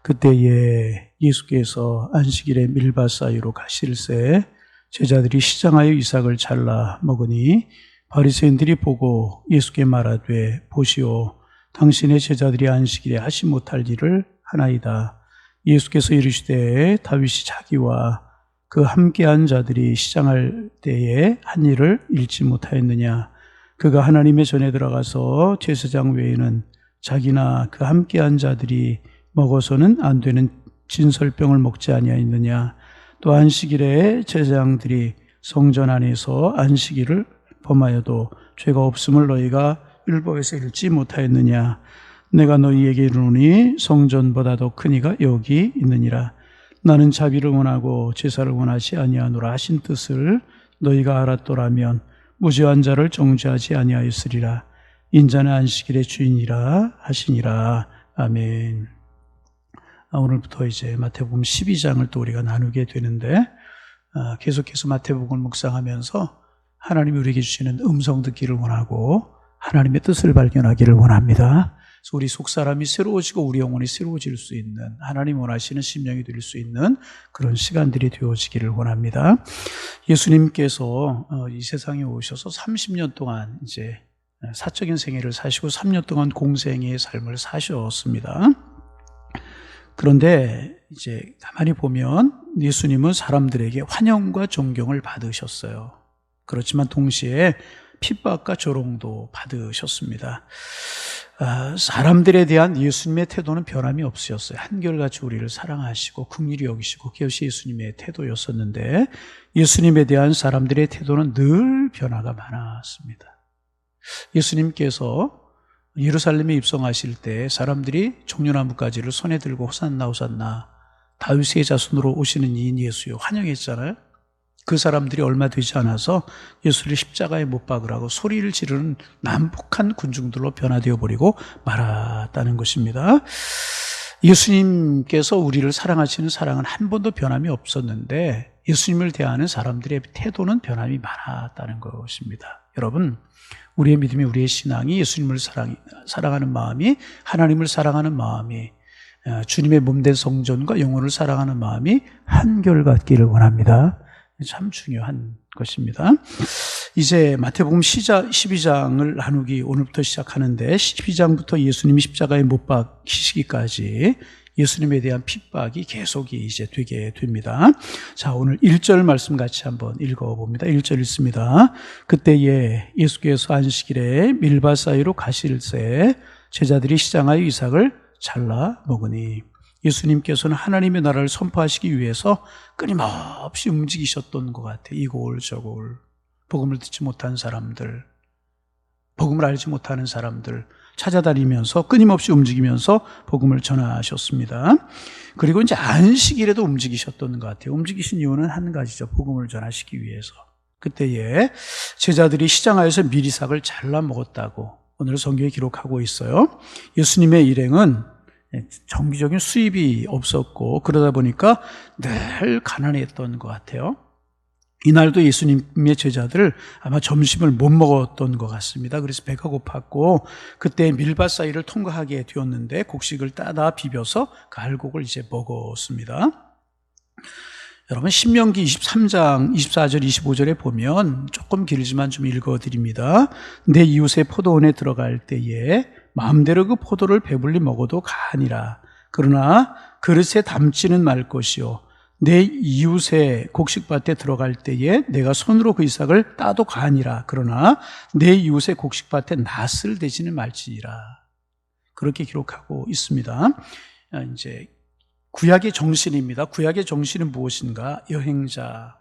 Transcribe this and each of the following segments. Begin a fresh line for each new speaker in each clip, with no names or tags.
그때에 예수께서 안식일에 밀밭 사이로 가실새 제자들이 시장하여 이삭을 잘라 먹으니 바리새인들이 보고 예수께 말하되 보시오 당신의 제자들이 안식일에 하지 못할 일을 하나이다. 예수께서 이르시되 다윗이 자기와 그 함께한 자들이 시장할 때에 한 일을 잃지 못하였느냐. 그가 하나님의 전에 들어가서 제사장 외에는 자기나 그 함께한 자들이 먹어서는 안 되는 진설병을 먹지 아니하였느냐. 또 안식일에 제사장들이 성전 안에서 안식일을 범하여도 죄가 없음을 너희가 율법에서 읽지 못하였느냐. 내가 너희에게 이르노니 성전보다 더 큰 이가 여기 있느니라. 나는 자비를 원하고 제사를 원하지 아니하노라 하신 뜻을 너희가 알았더라면 무죄한 자를 정죄하지 아니하였으리라. 인자는 안식일의 주인이라 하시니라. 아멘. 오늘부터 이제 마태복음 12장을 또 우리가 나누게 되는데 계속해서 마태복음을 묵상하면서 하나님이 우리에게 주시는 음성 듣기를 원하고 하나님의 뜻을 발견하기를 원합니다. 그래서 우리 속사람이 새로워지고 우리 영혼이 새로워질 수 있는 하나님 원하시는 심령이 될 수 있는 그런 시간들이 되어지기를 원합니다. 예수님께서 이 세상에 오셔서 30년 동안 이제 사적인 생애를 사시고 3년 동안 공생애의 삶을 사셨습니다. 그런데 이제 가만히 보면 예수님은 사람들에게 환영과 존경을 받으셨어요. 그렇지만 동시에 핍박과 조롱도 받으셨습니다. 사람들에 대한 예수님의 태도는 변함이 없으셨어요. 한결같이 우리를 사랑하시고 긍휼히 여기시고 그것이 예수님의 태도였었는데 예수님에 대한 사람들의 태도는 늘 변화가 많았습니다. 예수님께서 예루살렘에 입성하실 때 사람들이 종려나무가지를 손에 들고 호산나 호산나 다윗의 자손으로 오시는 이인 예수여 환영했잖아요. 그 사람들이 얼마 되지 않아서 예수를 십자가에 못 박으라고 소리를 지르는 난폭한 군중들로 변화되어 버리고 말았다는 것입니다. 예수님께서 우리를 사랑하시는 사랑은 한 번도 변함이 없었는데 예수님을 대하는 사람들의 태도는 변함이 많았다는 것입니다. 여러분, 우리의 믿음이, 우리의 신앙이 예수님을 사랑하는 마음이, 하나님을 사랑하는 마음이, 주님의 몸된 성전과 영혼을 사랑하는 마음이 한결같기를 원합니다. 참 중요한 것입니다. 이제 마태복음 12장을 나누기 오늘부터 시작하는데 12장부터 예수님이 십자가에 못 박히시기까지 예수님에 대한 핍박이 계속이 이제 되게 됩니다. 자, 오늘 1절 말씀 같이 한번 읽어봅니다. 1절 읽습니다. 그때에 예수께서 안식일에 밀밭 사이로 가실새 제자들이 시장하여 이삭을 잘라 먹으니 예수님께서는 하나님의 나라를 선포하시기 위해서 끊임없이 움직이셨던 것 같아요. 이골저골 복음을 듣지 못한 사람들, 복음을 알지 못하는 사람들 찾아다니면서 끊임없이 움직이면서 복음을 전하셨습니다. 그리고 이제 안식일에도 움직이셨던 것 같아요. 움직이신 이유는 한 가지죠. 복음을 전하시기 위해서. 그때에 제자들이 시장하여서 밀이삭을 잘라 먹었다고 오늘 성경에 기록하고 있어요. 예수님의 일행은 정기적인 수입이 없었고 그러다 보니까 늘 가난했던 것 같아요. 이날도 예수님의 제자들 아마 점심을 못 먹었던 것 같습니다. 그래서 배가 고팠고 그때 밀밭 사이를 통과하게 되었는데 곡식을 따다 비벼서 그 알곡을 이제 먹었습니다. 여러분 신명기 23장 24절 25절에 보면 조금 길지만 좀 읽어드립니다. 내 이웃의 포도원에 들어갈 때에 마음대로 그 포도를 배불리 먹어도 가하니라. 그러나 그릇에 담지는 말 것이요 내 이웃의 곡식밭에 들어갈 때에 내가 손으로 그 이삭을 따도 가하니라. 그러나 내 이웃의 곡식밭에 낫을 대지는 말지니라. 그렇게 기록하고 있습니다. 이제 구약의 정신입니다. 구약의 정신은 무엇인가? 여행자,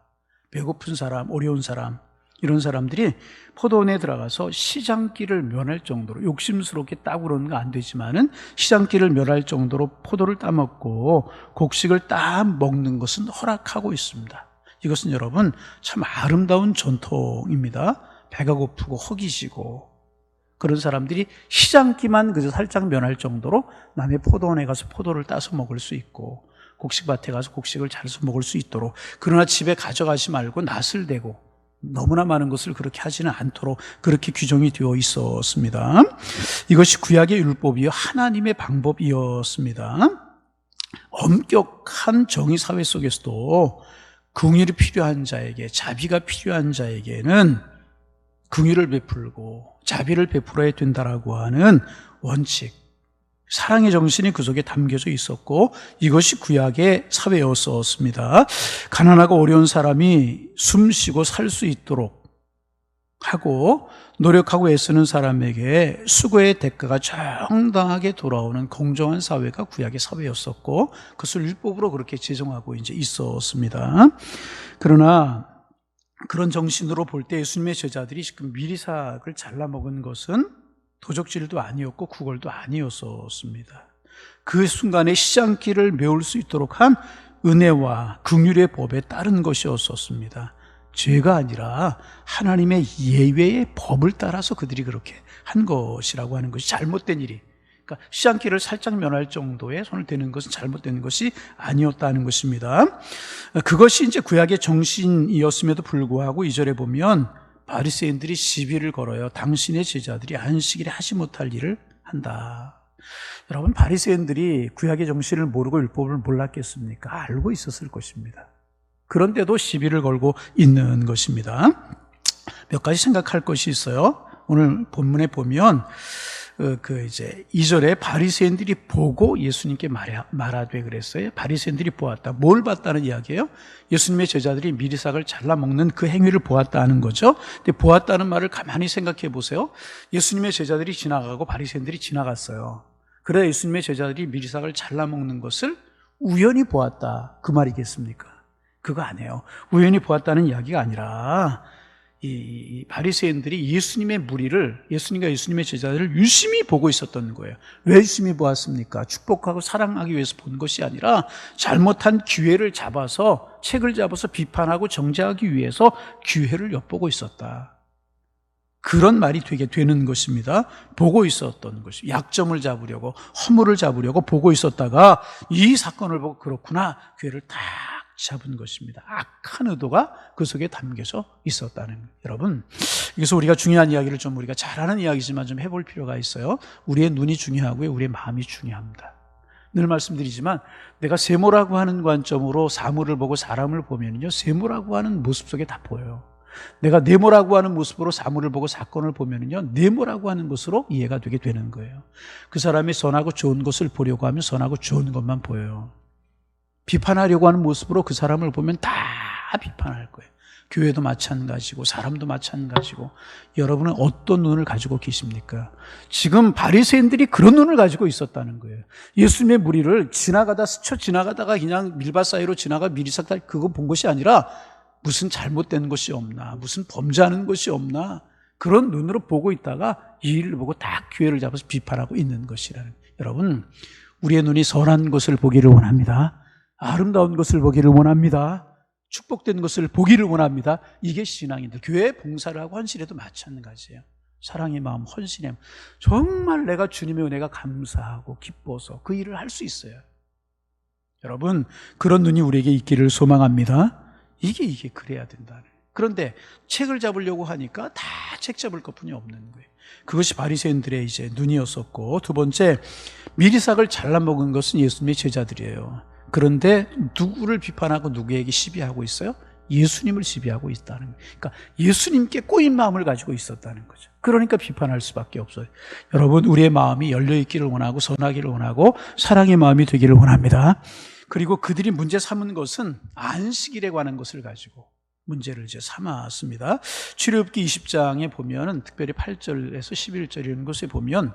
배고픈 사람, 어려운 사람, 이런 사람들이 포도원에 들어가서 시장길을 면할 정도로 욕심스럽게 따고 그러는 거 안 되지만은 시장길을 면할 정도로 포도를 따먹고 곡식을 따 먹는 것은 허락하고 있습니다. 이것은 여러분 참 아름다운 전통입니다. 배가 고프고 허기지고 그런 사람들이 시장기만 그저 살짝 면할 정도로 남의 포도원에 가서 포도를 따서 먹을 수 있고 곡식밭에 가서 곡식을 잘서 먹을 수 있도록, 그러나 집에 가져가지 말고 낫을 대고 너무나 많은 것을 그렇게 하지는 않도록 그렇게 규정이 되어 있었습니다. 이것이 구약의 율법이요 하나님의 방법이었습니다. 엄격한 정의사회 속에서도 긍휼이 필요한 자에게, 자비가 필요한 자에게는 긍휼을 베풀고 자비를 베풀어야 된다라고 하는 원칙, 사랑의 정신이 그 속에 담겨져 있었고, 이것이 구약의 사회였었습니다. 가난하고 어려운 사람이 숨쉬고 살 수 있도록 하고 노력하고 애쓰는 사람에게 수고의 대가가 정당하게 돌아오는 공정한 사회가 구약의 사회였었고, 그것을 율법으로 그렇게 제정하고 이제 있었습니다. 그러나 그런 정신으로 볼 때 예수님의 제자들이 지금 미리삭을 잘라먹은 것은 도적질도 아니었고 구걸도 아니었었습니다. 그 순간에 시장길을 메울 수 있도록 한 은혜와 긍휼의 법에 따른 것이었었습니다. 죄가 아니라 하나님의 예외의 법을 따라서 그들이 그렇게 한 것이라고 하는 것이 잘못된 일이, 그러니까 시장길을 살짝 면할 정도의 손을 대는 것은 잘못된 것이 아니었다는 것입니다. 그것이 이제 구약의 정신이었음에도 불구하고 2절에 보면 바리새인들이 시비를 걸어요. 당신의 제자들이 안식일에 하지 못할 일을 한다. 여러분, 바리새인들이 구약의 정신을 모르고 율법을 몰랐겠습니까? 알고 있었을 것입니다. 그런데도 시비를 걸고 있는 것입니다. 몇 가지 생각할 것이 있어요. 오늘 본문에 보면 이제 2절에 바리새인들이 보고 예수님께 말하되 그랬어요. 바리새인들이 보았다. 뭘 봤다는 이야기예요? 예수님의 제자들이 미리삭을 잘라 먹는 그 행위를 보았다는 거죠. 근데 보았다는 말을 가만히 생각해 보세요. 예수님의 제자들이 지나가고 바리새인들이 지나갔어요. 그래 예수님의 제자들이 미리삭을 잘라 먹는 것을 우연히 보았다, 그 말이겠습니까? 그거 아니에요. 우연히 보았다는 이야기가 아니라 이 바리새인들이 예수님의 무리를, 예수님과 예수님의 제자들을 유심히 보고 있었던 거예요. 왜 유심히 보았습니까? 축복하고 사랑하기 위해서 본 것이 아니라 잘못한 기회를 잡아서, 책을 잡아서 비판하고 정죄하기 위해서 기회를 엿보고 있었다. 그런 말이 되게 되는 것입니다. 보고 있었던 것이, 약점을 잡으려고, 허물을 잡으려고 보고 있었다가 이 사건을 보고 그렇구나, 기회를 딱 잡은 것입니다. 악한 의도가 그 속에 담겨져 있었다는 거예요. 여러분, 여기서 우리가 중요한 이야기를 좀, 우리가 잘하는 이야기지만 좀 해볼 필요가 있어요. 우리의 눈이 중요하고요, 우리의 마음이 중요합니다. 늘 말씀드리지만 내가 세모라고 하는 관점으로 사물을 보고 사람을 보면요, 세모라고 하는 모습 속에 다 보여요. 내가 네모라고 하는 모습으로 사물을 보고 사건을 보면요, 네모라고 하는 것으로 이해가 되게 되는 거예요. 그 사람이 선하고 좋은 것을 보려고 하면 선하고 좋은 것만 보여요. 비판하려고 하는 모습으로 그 사람을 보면 다 비판할 거예요. 교회도 마찬가지고 사람도 마찬가지고. 여러분은 어떤 눈을 가지고 계십니까? 지금 바리새인들이 그런 눈을 가지고 있었다는 거예요. 예수님의 무리를 지나가다 스쳐 지나가다가 그냥 밀밭 사이로 지나가 미리삭 그거 본 것이 아니라 무슨 잘못된 것이 없나, 무슨 범죄하는 것이 없나, 그런 눈으로 보고 있다가 이 일을 보고 딱 기회를 잡아서 비판하고 있는 것이라는 거예요. 여러분, 우리의 눈이 선한 것을 보기를 원합니다. 아름다운 것을 보기를 원합니다. 축복된 것을 보기를 원합니다. 이게 신앙인들, 교회 봉사를 하고 헌신해도 마찬가지예요. 사랑의 마음, 헌신의 마음. 정말 내가 주님의 은혜가 감사하고 기뻐서 그 일을 할 수 있어요. 여러분, 그런 눈이 우리에게 있기를 소망합니다. 이게 그래야 된다는. 그런데 책을 잡으려고 하니까 다 책 잡을 것뿐이 없는 거예요. 그것이 바리새인들의 이제 눈이었었고, 두 번째, 미리삭을 잘라먹은 것은 예수님의 제자들이에요. 그런데 누구를 비판하고 누구에게 시비하고 있어요? 예수님을 시비하고 있다는 거예요. 그러니까 예수님께 꼬인 마음을 가지고 있었다는 거죠. 그러니까 비판할 수밖에 없어요. 여러분, 우리의 마음이 열려있기를 원하고 선하기를 원하고 사랑의 마음이 되기를 원합니다. 그리고 그들이 문제 삼은 것은 안식일에 관한 것을 가지고 문제를 이제 삼았습니다. 출애굽기 20장에 보면은 특별히 8절에서 11절 이런 것에 보면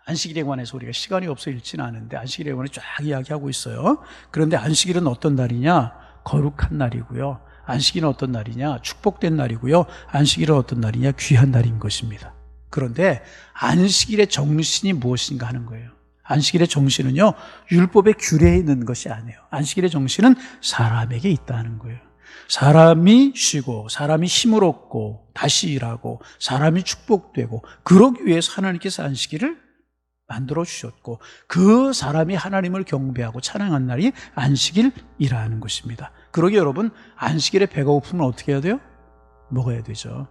안식일에 관해서 우리가 시간이 없어 읽지는 않은데 안식일에 관해 쫙 이야기하고 있어요. 그런데 안식일은 어떤 날이냐? 거룩한 날이고요. 안식일은 어떤 날이냐? 축복된 날이고요. 안식일은 어떤 날이냐? 귀한 날인 것입니다. 그런데 안식일의 정신이 무엇인가 하는 거예요. 안식일의 정신은요, 율법의 규례에 있는 것이 아니에요. 안식일의 정신은 사람에게 있다는 거예요. 사람이 쉬고 사람이 힘을 얻고 다시 일하고 사람이 축복되고, 그러기 위해서 하나님께서 안식일을 만들어 주셨고, 그 사람이 하나님을 경배하고 찬양한 날이 안식일이라는 것입니다. 그러기에 여러분, 안식일에 배가 고프면 어떻게 해야 돼요? 먹어야 되죠.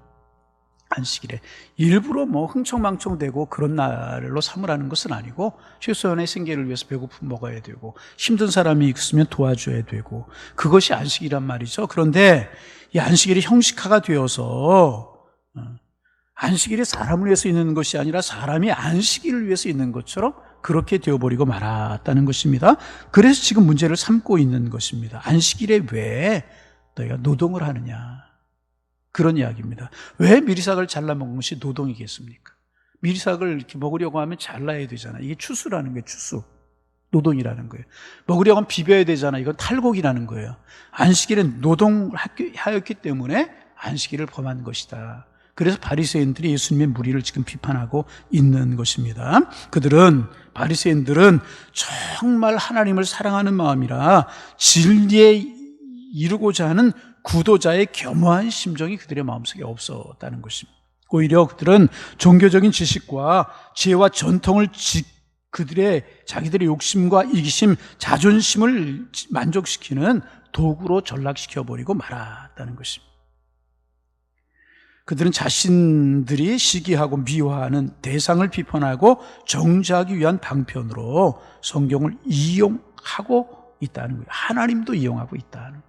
안식일에 일부러 뭐 흥청망청되고 그런 날로 삼으라는 것은 아니고 최소한의 생계를 위해서 배고픔 먹어야 되고 힘든 사람이 있으면 도와줘야 되고 그것이 안식이란 말이죠. 그런데 이 안식일이 형식화가 되어서 안식일이 사람을 위해서 있는 것이 아니라 사람이 안식일을 위해서 있는 것처럼 그렇게 되어버리고 말았다는 것입니다. 그래서 지금 문제를 삼고 있는 것입니다. 안식일에 왜 너희가 노동을 하느냐, 그런 이야기입니다. 왜 미리삭을 잘라먹은 것이 노동이겠습니까? 미리삭을 이렇게 먹으려고 하면 잘라야 되잖아. 이게 추수라는 거예요. 추수, 노동이라는 거예요. 먹으려고 하면 비벼야 되잖아. 이건 탈곡이라는 거예요. 안식일은 노동하였기 때문에 안식일을 범한 것이다. 그래서 바리새인들이 예수님의 무리를 지금 비판하고 있는 것입니다. 바리새인들은 정말 하나님을 사랑하는 마음이라 진리에 이루고자 하는 구도자의 겸허한 심정이 그들의 마음속에 없었다는 것입니다. 오히려 그들은 종교적인 지식과 지혜와 전통을 자기들의 욕심과 이기심, 자존심을 만족시키는 도구로 전락시켜버리고 말았다는 것입니다. 그들은 자신들이 시기하고 미화하는 대상을 비판하고 정죄하기 위한 방편으로 성경을 이용하고 있다는 거예요. 하나님도 이용하고 있다는 거예요.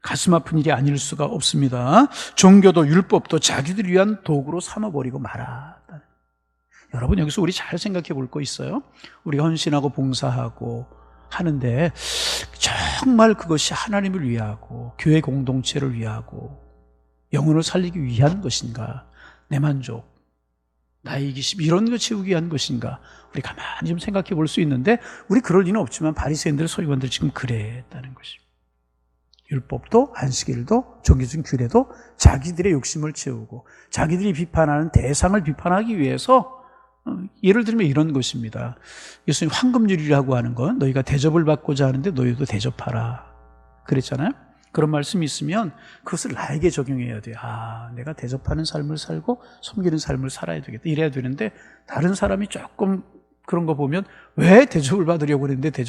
가슴 아픈 일이 아닐 수가 없습니다. 종교도 율법도 자기들을 위한 도구로 삼아버리고 말았다. 여러분, 여기서 우리 잘 생각해 볼 거 있어요? 우리가 헌신하고 봉사하고 하는데 정말 그것이 하나님을 위하고 교회 공동체를 위하고 영혼을 살리기 위한 것인가? 내 만족, 나의 이기심 이런 거 채우기 위한 것인가? 우리 가만히 좀 생각해 볼 수 있는데 우리 그럴 리는 없지만 바리새인들, 서기관들 지금 그랬다는 것입니다. 율법도 안식일도 종교적인 규례도 자기들의 욕심을 채우고 자기들이 비판하는 대상을 비판하기 위해서, 예를 들면 이런 것입니다. 예수님 황금률이라고 하는 건 너희가 대접을 받고자 하는데 너희도 대접하라 그랬잖아요. 그런 말씀이 있으면 그것을 나에게 적용해야 돼요. 내가 대접하는 삶을 살고 섬기는 삶을 살아야 되겠다, 이래야 되는데 다른 사람이 조금 그런 거 보면 왜 대접을 받으려고 그랬는데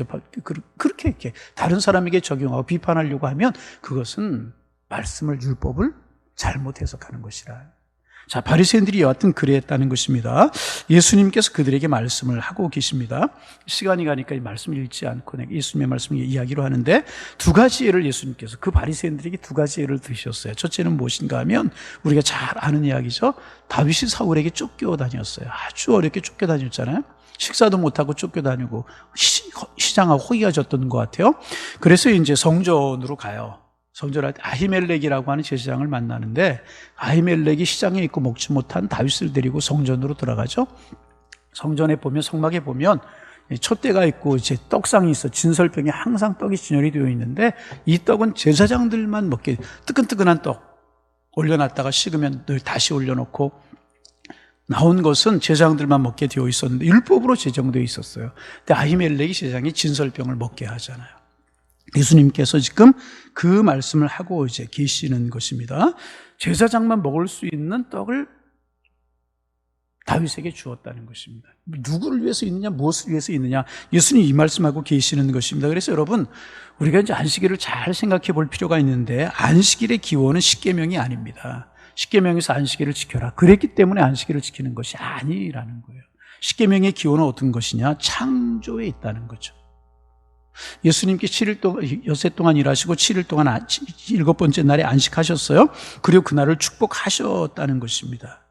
그렇게 이렇게 다른 사람에게 적용하고 비판하려고 하면 그것은 말씀을, 율법을 잘못 해석하는 것이라. 자, 바리새인들이 여하튼 그랬다는 것입니다. 예수님께서 그들에게 말씀을 하고 계십니다. 시간이 가니까 이 말씀을 읽지 않고 예수님의 말씀을 이야기로 하는데 두 가지 예를 예수님께서 그 바리새인들에게 두 가지 예를 드셨어요. 첫째는 무엇인가 하면 우리가 잘 아는 이야기죠. 다윗이 사울에게 쫓겨다녔어요. 아주 어렵게 쫓겨다녔잖아요. 식사도 못하고 쫓겨다니고 시장하고 호기가 졌던 것 같아요. 그래서 이제 성전으로 가요. 성전할 때 아히멜렉이라고 하는 제사장을 만나는데 아히멜렉이 시장에 있고 먹지 못한 다윗을 데리고 성전으로 들어가죠. 성전에 보면, 성막에 보면 촛대가 있고 이제 떡상이 있어. 진설병에 항상 떡이 진열이 되어 있는데 이 떡은 제사장들만 먹게, 뜨끈뜨끈한 떡 올려놨다가 식으면 늘 다시 올려놓고, 나온 것은 제사장들만 먹게 되어 있었는데 율법으로 제정되어 있었어요. 근데 아히멜렉이 제사장이 진설병을 먹게 하잖아요. 예수님께서 지금 그 말씀을 하고 이제 계시는 것입니다. 제사장만 먹을 수 있는 떡을 다윗에게 주었다는 것입니다. 누구를 위해서 있느냐, 무엇을 위해서 있느냐, 예수님 이 말씀하고 계시는 것입니다. 그래서 여러분, 우리가 이제 안식일을 잘 생각해 볼 필요가 있는데 안식일의 기원은 십계명이 아닙니다. 십계명에서 안식일을 지켜라 그랬기 때문에 안식일을 지키는 것이 아니라는 거예요. 십계명의 기원은 어떤 것이냐? 창조에 있다는 거죠. 예수님께 7일 동안, 엿새 동안 일하시고 7일 동안 7번째 날에 안식하셨어요. 그리고 그날을 축복하셨다는 것입니다.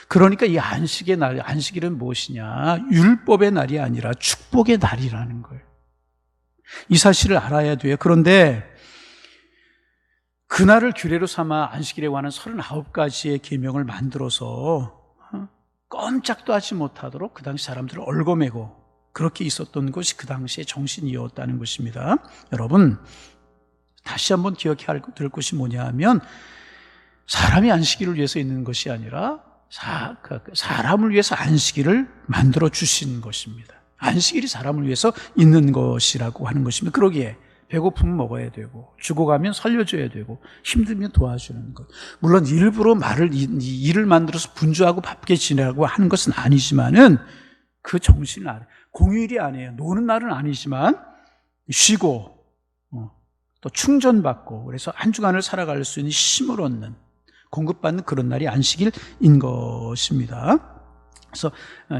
그러니까 이 안식의 날, 안식일은 무엇이냐? 율법의 날이 아니라 축복의 날이라는 거예요. 이 사실을 알아야 돼요. 그런데 그날을 규례로 삼아 안식일에 관한 39가지의 계명을 만들어서 꼼짝도 하지 못하도록 그 당시 사람들을 얽어매고 그렇게 있었던 것이 그 당시의 정신이었다는 것입니다. 여러분, 다시 한번 기억해야 될 것이 뭐냐 하면 사람이 안식일을 위해서 있는 것이 아니라 사람을 위해서 안식일을 만들어 주신 것입니다. 안식일이 사람을 위해서 있는 것이라고 하는 것입니다. 그러기에 배고프면 먹어야 되고, 죽어가면 살려줘야 되고, 힘들면 도와주는 것. 물론 일부러 일을 만들어서 분주하고 바쁘게 지내라고 하는 것은 아니지만은 그 정신을 알아요. 공휴일이 아니에요. 노는 날은 아니지만 쉬고 또 충전받고 그래서 한 주간을 살아갈 수 있는 힘을 얻는, 공급받는 그런 날이 안식일인 것입니다. 그래서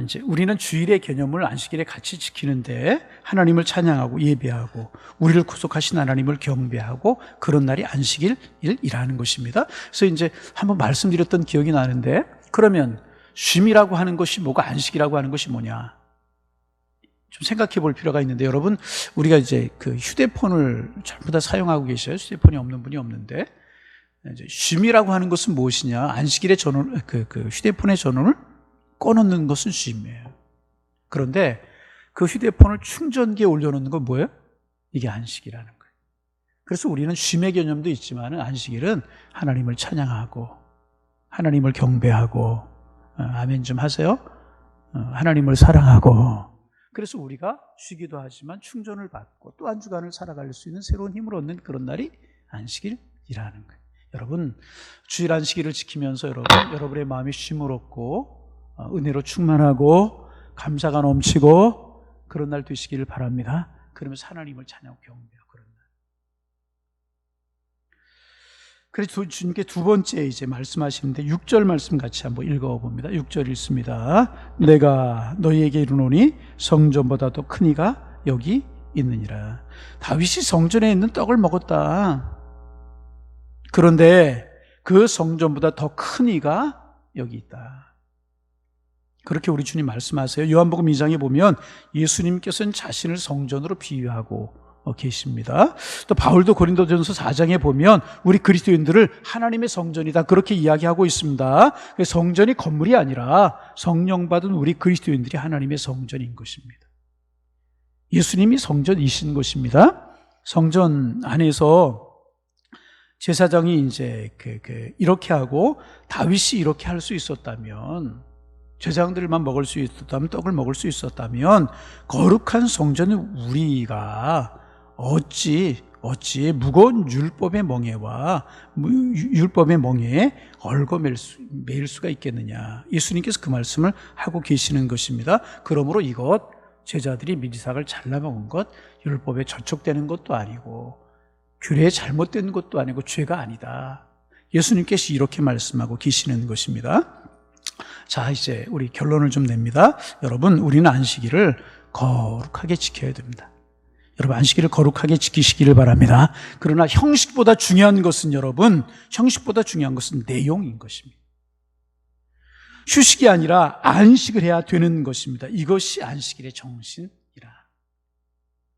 이제 우리는 주일의 개념을 안식일에 같이 지키는데 하나님을 찬양하고 예배하고 우리를 구속하신 하나님을 경배하고 그런 날이 안식일이라는 것입니다. 그래서 이제 한번 말씀드렸던 기억이 나는데, 그러면 쉼이라고 하는 것이 뭐고 안식이라고 하는 것이 뭐냐? 좀 생각해 볼 필요가 있는데, 여러분, 우리가 이제 그 휴대폰을 전부 다 사용하고 계셔요. 휴대폰이 없는 분이 없는데, 이제 쉼이라고 하는 것은 무엇이냐? 안식일에 전원, 휴대폰의 전원을 꺼놓는 것은 쉼이에요. 그런데 그 휴대폰을 충전기에 올려놓는 건 뭐예요? 이게 안식이라는 거예요. 그래서 우리는 쉼의 개념도 있지만 안식일은 하나님을 찬양하고 하나님을 경배하고, 아멘 좀 하세요. 하나님을 사랑하고, 그래서 우리가 쉬기도 하지만 충전을 받고 또 한 주간을 살아갈 수 있는 새로운 힘을 얻는 그런 날이 안식일이라는 거예요. 여러분, 주일 안식일을 지키면서 여러분의 마음이 쉼을 얻고 은혜로 충만하고 감사가 넘치고 그런 날 되시기를 바랍니다. 그러면서 하나님을 찬양하고 경배하고 그런 날. 그래서 주님께 두 번째 이제 말씀하시는데 6절 말씀 같이 한번 읽어봅니다. 6절 읽습니다. 내가 너희에게 이르노니 성전보다도 큰 이가 여기 있느니라. 다윗이 성전에 있는 떡을 먹었다. 그런데 그 성전보다 더 큰 이가 여기 있다. 그렇게 우리 주님 말씀하세요. 요한복음 2장에 보면 예수님께서는 자신을 성전으로 비유하고 계십니다. 또 바울도 고린도전서 4장에 보면 우리 그리스도인들을 하나님의 성전이다 그렇게 이야기하고 있습니다. 성전이 건물이 아니라 성령 받은 우리 그리스도인들이 하나님의 성전인 것입니다. 예수님이 성전이신 것입니다. 성전 안에서 제사장이 이제 이렇게 하고 다윗이 이렇게 할 수 있었다면, 제사장들만 먹을 수 있었다면, 떡을 먹을 수 있었다면, 거룩한 성전은 우리가 어찌 무거운 율법의 멍에와 율법의 멍에에 얽어매일 수가 있겠느냐. 예수님께서 그 말씀을 하고 계시는 것입니다. 그러므로 이것, 제자들이 미리삭을 잘라먹은 것, 율법에 저촉되는 것도 아니고 규례에 잘못된 것도 아니고 죄가 아니다. 예수님께서 이렇게 말씀하고 계시는 것입니다. 자, 이제 우리 결론을 좀 냅니다. 여러분, 우리는 안식일을 거룩하게 지켜야 됩니다. 여러분, 안식일을 거룩하게 지키시기를 바랍니다. 그러나 형식보다 중요한 것은 내용인 것입니다. 휴식이 아니라 안식을 해야 되는 것입니다. 이것이 안식일의 정신이라.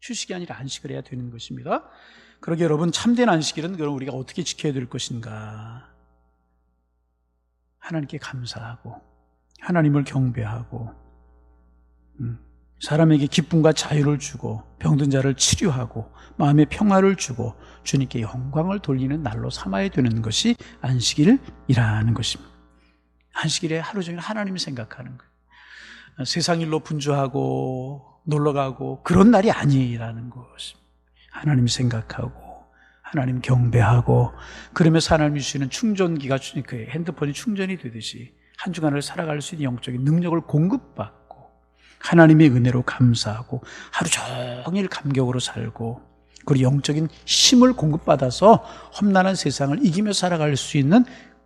휴식이 아니라 안식을 해야 되는 것입니다. 그러게 여러분, 참된 안식일은 그럼 우리가 어떻게 지켜야 될 것인가? 하나님께 감사하고 하나님을 경배하고 사람에게 기쁨과 자유를 주고 병든 자를 치료하고 마음의 평화를 주고 주님께 영광을 돌리는 날로 삼아야 되는 것이 안식일이라는 것입니다. 안식일에 하루 종일 하나님을 생각하는 거예요. 세상 일로 분주하고 놀러가고 그런 날이 아니라는 것입니다. 하나님 생각하고 하나님 경배하고, 그러면서 하나님이 주시는 충전기가 그 핸드폰이 충전이 되듯이 한 주간을 살아갈 수 있는 영적인 능력을 공급받고 하나님의 은혜로 감사하고 하루 종일 감격으로 살고, 그리고 영적인 힘을 공급받아서 험난한 세상을 이기며 살아갈 수 있는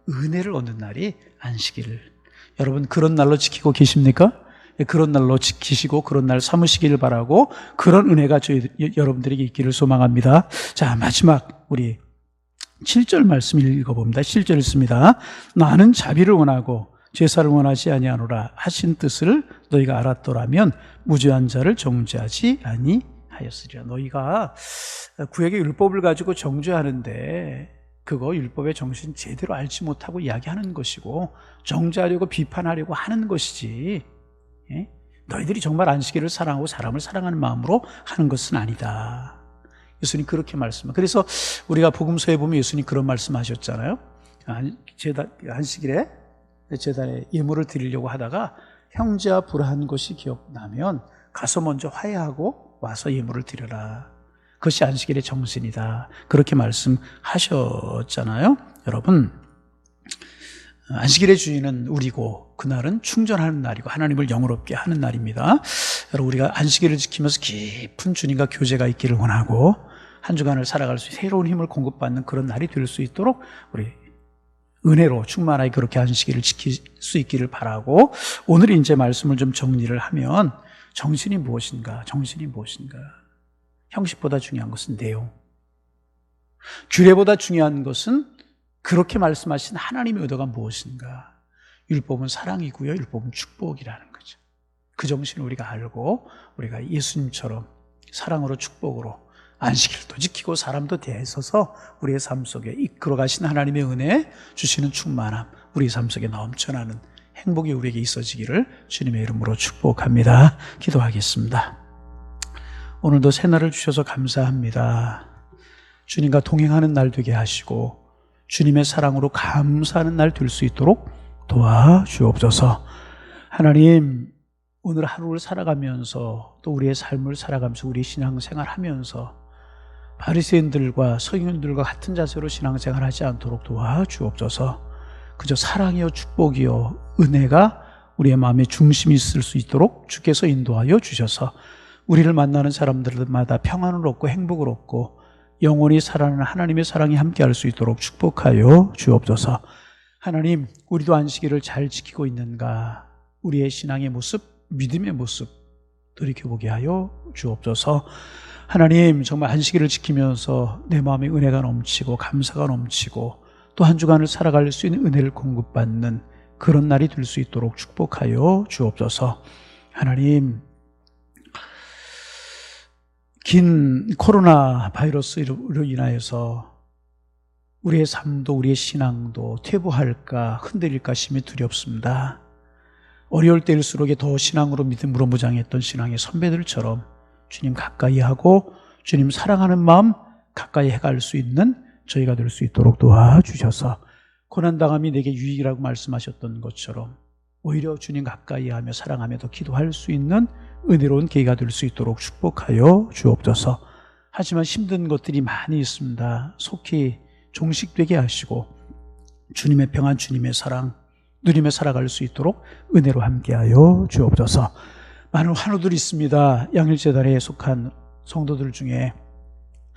은혜를 얻는 날이 안식일. 여러분, 그런 날로 지키고 계십니까? 그런 날로 지키시고 그런 날 삼으시기를 바라고, 그런 은혜가 여러분들에게 있기를 소망합니다. 자, 마지막 우리 7절 말씀 읽어봅니다. 7절 읽습니다. 나는 자비를 원하고 제사를 원하지 아니하노라 하신 뜻을 너희가 알았더라면 무죄한 자를 정죄하지 아니하였으리라. 너희가 구약의 율법을 가지고 정죄하는데 그거 율법의 정신 제대로 알지 못하고 이야기하는 것이고 정죄하려고 비판하려고 하는 것이지, 예? 너희들이 정말 안식일을 사랑하고 사람을 사랑하는 마음으로 하는 것은 아니다. 예수님 그렇게 말씀합니다. 그래서 우리가 복음서에 보면 예수님 그런 말씀하셨잖아요. 안식일에 제단에 예물을 드리려고 하다가 형제와 불화한 것이 기억나면 가서 먼저 화해하고 와서 예물을 드려라. 그것이 안식일의 정신이다. 그렇게 말씀하셨잖아요. 여러분, 안식일의 주인은 우리고 그날은 충전하는 날이고 하나님을 영화롭게 하는 날입니다. 여러분, 우리가 안식일을 지키면서 깊은 주님과 교제가 있기를 원하고 한 주간을 살아갈 수 새로운 힘을 공급받는 그런 날이 될 수 있도록 우리 은혜로 충만하게 그렇게 안식일을 지킬 수 있기를 바라고, 오늘 이제 말씀을 좀 정리를 하면 정신이 무엇인가? 정신이 무엇인가? 형식보다 중요한 것은 내용, 규례보다 중요한 것은 그렇게 말씀하신 하나님의 의도가 무엇인가? 율법은 사랑이고요, 율법은 축복이라는 거죠. 그 정신을 우리가 알고 우리가 예수님처럼 사랑으로 축복으로 안식일도 지키고 사람도 대해서서 우리의 삶 속에 이끌어 가신 하나님의 은혜 주시는 충만함, 우리 삶 속에 넘쳐나는 행복이 우리에게 있어지기를 주님의 이름으로 축복합니다. 기도하겠습니다. 오늘도 새날을 주셔서 감사합니다. 주님과 동행하는 날 되게 하시고 주님의 사랑으로 감사하는 날 될 수 있도록 도와주옵소서. 하나님, 오늘 하루를 살아가면서 또 우리의 삶을 살아가면서 우리 신앙생활 하면서 바리새인들과 서기관들과 같은 자세로 신앙생활하지 않도록 도와주옵소서. 그저 사랑이요 축복이요 은혜가 우리의 마음의 중심이 있을 수 있도록 주께서 인도하여 주셔서 우리를 만나는 사람들마다 평안을 얻고 행복을 얻고 영원히 살아나는 하나님의 사랑이 함께할 수 있도록 축복하여 주옵소서. 하나님, 우리도 안식일을 잘 지키고 있는가? 우리의 신앙의 모습, 믿음의 모습 돌이켜보게 하여 주옵소서. 하나님, 정말 안식일을 지키면서 내 마음에 은혜가 넘치고 감사가 넘치고 또 한 주간을 살아갈 수 있는 은혜를 공급받는 그런 날이 될 수 있도록 축복하여 주옵소서. 하나님, 긴 코로나 바이러스로 인하여서 우리의 삶도 우리의 신앙도 퇴보할까 흔들릴까 심히 두렵습니다. 어려울 때일수록 더 신앙으로 믿음으로 무장했던 신앙의 선배들처럼 주님 가까이 하고 주님 사랑하는 마음 가까이 해갈 수 있는 저희가 될 수 있도록 도와주셔서 고난당함이 내게 유익이라고 말씀하셨던 것처럼 오히려 주님 가까이 하며 사랑하며 더 기도할 수 있는 은혜로운 계기가 될 수 있도록 축복하여 주옵소서. 하지만 힘든 것들이 많이 있습니다. 속히 종식되게 하시고 주님의 평안, 주님의 사랑 누리며 살아갈 수 있도록 은혜로 함께하여 주옵소서. 많은 환우들이 있습니다. 양일재단에 속한 성도들 중에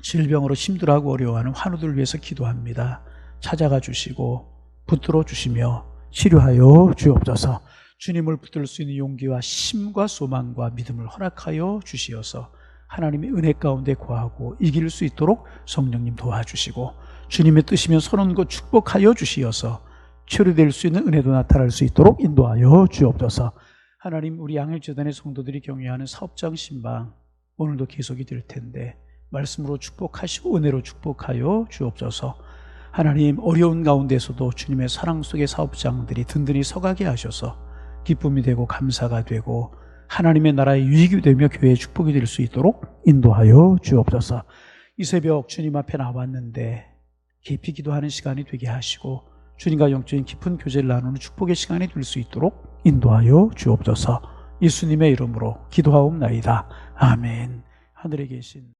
질병으로 힘들어하고 어려워하는 환우들을 위해서 기도합니다. 찾아가 주시고 붙들어 주시며 치료하여 주옵소서. 주님을 붙들 수 있는 용기와 힘과 소망과 믿음을 허락하여 주시어서 하나님의 은혜 가운데 거하고 이길 수 있도록 성령님 도와주시고 주님의 뜻이면 선언과 축복하여 주시어서 치료될 수 있는 은혜도 나타날 수 있도록 인도하여 주옵소서. 하나님, 우리 양일재단의 성도들이 경외하는 사업장 신방 오늘도 계속이 될 텐데 말씀으로 축복하시고 은혜로 축복하여 주옵소서. 하나님, 어려운 가운데서도 주님의 사랑 속의 사업장들이 든든히 서가게 하셔서 기쁨이 되고 감사가 되고 하나님의 나라의 유익이 되며 교회의 축복이 될 수 있도록 인도하여 주옵소서. 이 새벽 주님 앞에 나왔는데 깊이 기도하는 시간이 되게 하시고 주님과 영적인 깊은 교제를 나누는 축복의 시간이 될 수 있도록 인도하여 주옵소서. 예수님의 이름으로 기도하옵나이다. 아멘. 하늘에 계신